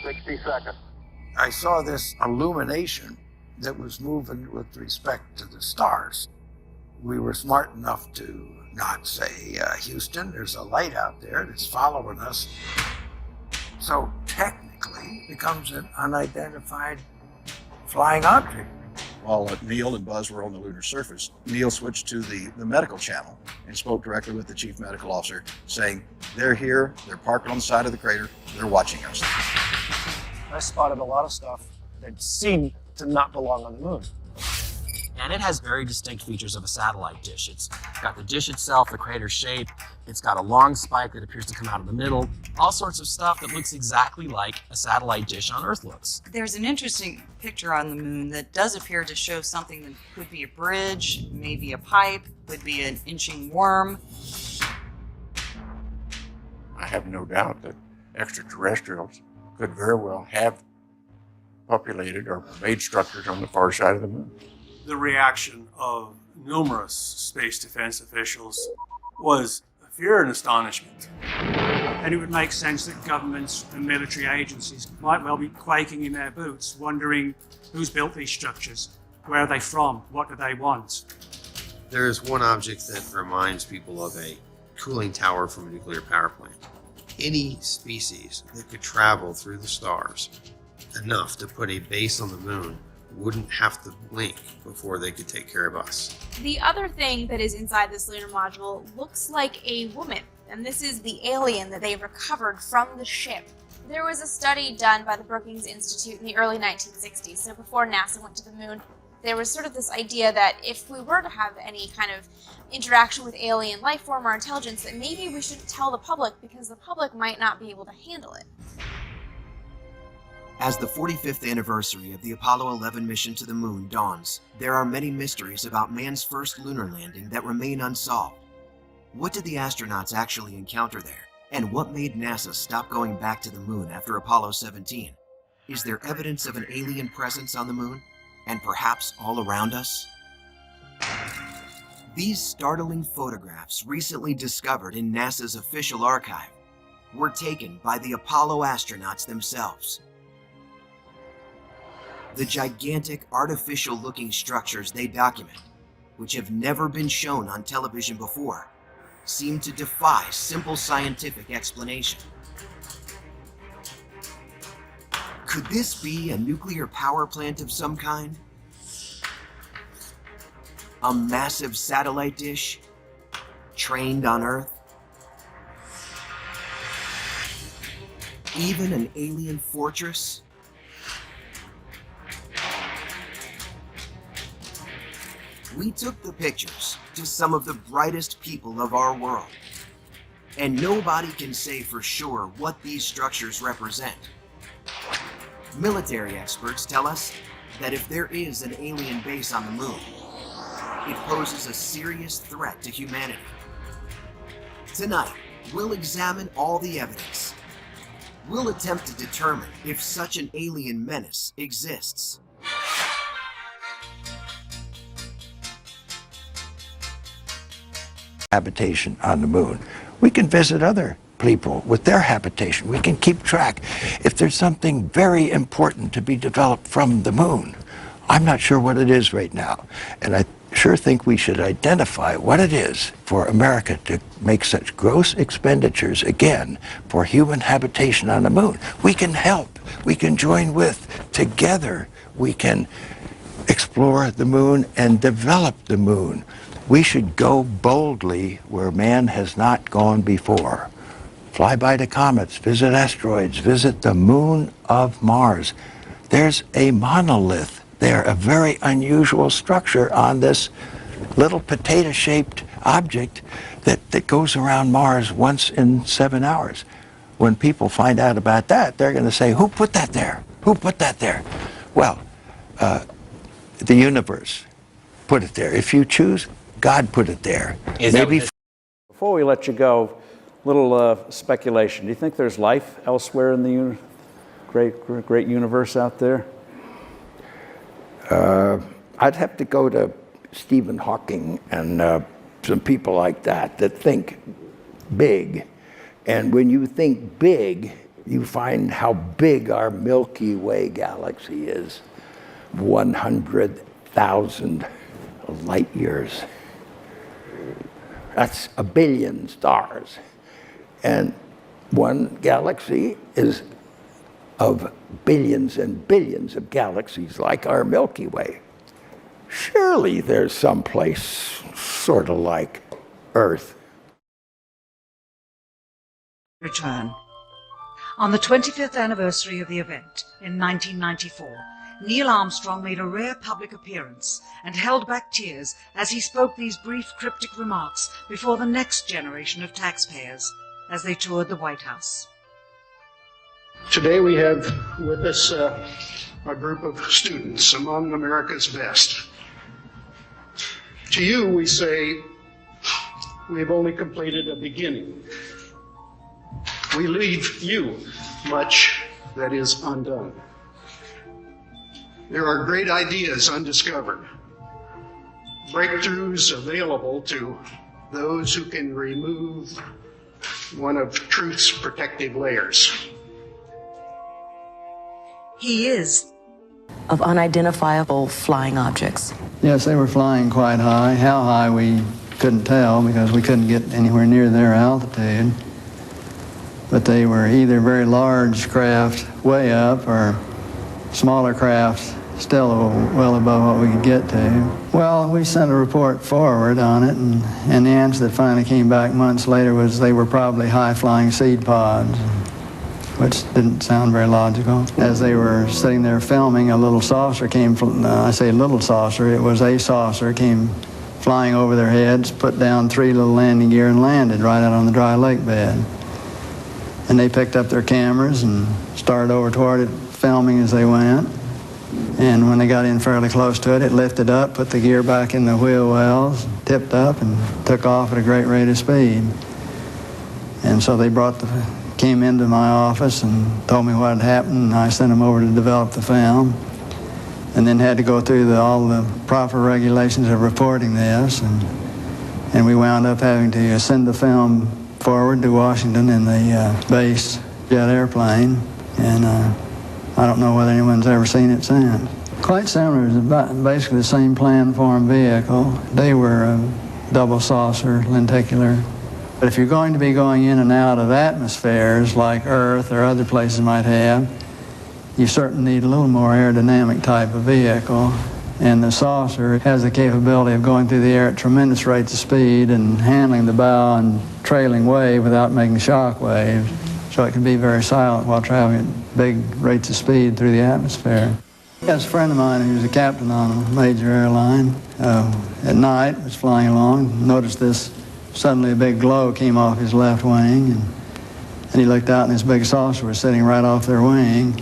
60 seconds. I saw this illumination that was moving with respect to the stars. We were smart enough to not say, Houston, there's a light out there that's following us. So technically, it becomes an unidentified flying object. While Neil and Buzz were on the lunar surface, Neil switched to the medical channel and spoke directly with the chief medical officer, saying, they're here, they're parked on the side of the crater, they're watching us. I spotted a lot of stuff that seemed to not belong on the moon. And it has very distinct features of a satellite dish. It's got the dish itself, the crater shape. It's got a long spike that appears to come out of the middle. All sorts of stuff that looks exactly like a satellite dish on Earth looks. There's an interesting picture on the moon that does appear to show something that could be a bridge, maybe a pipe, could be an inching worm. I have no doubt that extraterrestrials could very well have populated or made structures on the far side of the moon. The reaction of numerous space defense officials was fear and astonishment. And it would make sense that governments and military agencies might well be quaking in their boots, wondering who's built these structures, where are they from, what do they want? There is one object that reminds people of a cooling tower from a nuclear power plant. Any species that could travel through the stars enough to put a base on the moon wouldn't have to blink before they could take care of us. The other thing that is inside this lunar module looks like a woman, and this is the alien that they recovered from the ship. There was a study done by the Brookings Institute in the early 1960s, so before NASA went to the moon. There was sort of this idea that if we were to have any kind of interaction with alien life form or intelligence, that maybe we should tell the public because the public might not be able to handle it. As the 45th anniversary of the Apollo 11 mission to the moon dawns, there are many mysteries about man's first lunar landing that remain unsolved. What did the astronauts actually encounter there? And what made NASA stop going back to the moon after Apollo 17? Is there evidence of an alien presence on the moon? And perhaps all around us? These startling photographs, recently discovered in NASA's official archive, were taken by the Apollo astronauts themselves. The gigantic artificial-looking structures they document, which have never been shown on television before, seem to defy simple scientific explanation. Could this be a nuclear power plant of some kind? A massive satellite dish trained on Earth? Even an alien fortress? We took the pictures to some of the brightest people of our world, and nobody can say for sure what these structures represent. Military experts tell us that if there is an alien base on the moon, it poses a serious threat to humanity. Tonight, we'll examine all the evidence. We'll attempt to determine if such an alien menace exists. Habitation on the moon. We can visit other people with their habitation. We can keep track. If there's something very important to be developed from the moon, I'm not sure what it is right now. And I sure think we should identify what it is for America to make such gross expenditures again for human habitation on the moon. We can help. We can join with. Together, we can explore the moon and develop the moon. We should go boldly where man has not gone before. Fly by the comets, visit asteroids, visit the moon of Mars. There's a monolith there, a very unusual structure on this little potato-shaped object that goes around Mars once in 7 hours. When people find out about that, they're going to say, who put that there? Who put that there? Well, the universe put it there. If you choose, God put it there. Maybe. Before we let you go, little speculation. Do you think there's life elsewhere in the great universe out there? I'd have to go to Stephen Hawking and some people like that think big. And when you think big, you find how big our Milky Way galaxy is. 100,000 light years. That's a billion stars. And one galaxy is of billions and billions of galaxies like our Milky Way. Surely there's some place sort of like Earth. Return. On the 25th anniversary of the event in 1994, Neil Armstrong made a rare public appearance and held back tears as he spoke these brief cryptic remarks before the next generation of taxpayers as they toured the White House. Today we have with us a group of students among America's best. To you we say, we have only completed a beginning. We leave you much that is undone. There are great ideas undiscovered, breakthroughs available to those who can remove one of truth's protective layers. He is of unidentifiable flying objects. Yes, they were flying quite high. How high we couldn't tell because we couldn't get anywhere near their altitude. But they were either very large craft way up or smaller craft still well above what we could get to. Well, we sent a report forward on it, and the answer that finally came back months later was they were probably high-flying seed pods, which didn't sound very logical. As they were sitting there filming, a little saucer came from, I say little saucer, it was a saucer, came flying over their heads, put down 3 little landing gear and landed right out on the dry lake bed. And they picked up their cameras and started over toward it, filming as they went. And when they got in fairly close to it, it lifted up, put the gear back in the wheel wells, tipped up, and took off at a great rate of speed. And so they came into my office and told me what had happened, and I sent them over to develop the film. And then had to go through all the proper regulations of reporting this. And we wound up having to send the film forward to Washington in the base jet airplane. And I don't know whether anyone's ever seen it since. Quite similar. It was basically the same plan-form vehicle. They were double saucer, lenticular. But if you're going to be going in and out of atmospheres like Earth or other places might have, you certainly need a little more aerodynamic type of vehicle. And the saucer has the capability of going through the air at tremendous rates of speed and handling the bow and trailing wave without making shock waves. So it can be very silent while traveling at big rates of speed through the atmosphere. Yes, a friend of mine who's a captain on a major airline at night was flying along, noticed this, suddenly a big glow came off his left wing, and he looked out and this big saucer was sitting right off their wing.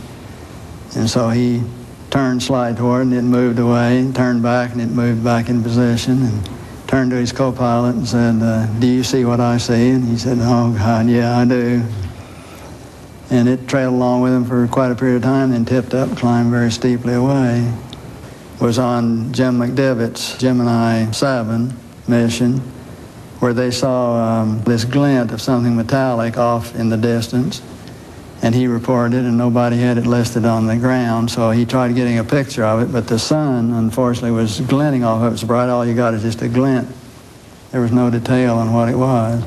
And so he turned slide toward and it moved away, and turned back and it moved back in position, and turned to his co-pilot and said, do you see what I see? And he said, oh God, yeah, I do. And it trailed along with him for quite a period of time, then tipped up, climbed very steeply away. Was on Jim McDivitt's Gemini 7 mission, where they saw this glint of something metallic off in the distance. And he reported, and nobody had it listed on the ground, so he tried getting a picture of it, but the sun, unfortunately, was glinting off of it so bright. All you got is just a glint. There was no detail on what it was,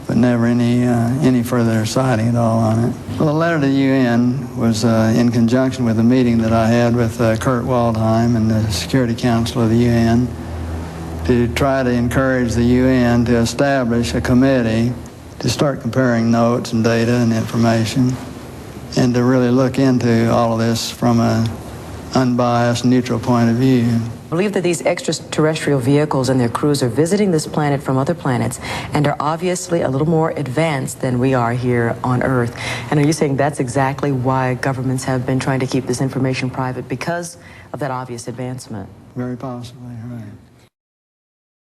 but never any further sighting at all on it. Well, the letter to the UN was in conjunction with a meeting that I had with Kurt Waldheim and the Security Council of the UN to try to encourage the UN to establish a committee to start comparing notes and data and information, and to really look into all of this from an unbiased, neutral point of view. I believe that these extraterrestrial vehicles and their crews are visiting this planet from other planets and are obviously a little more advanced than we are here on Earth. And are you saying that's exactly why governments have been trying to keep this information private, because of that obvious advancement? Very possibly, right.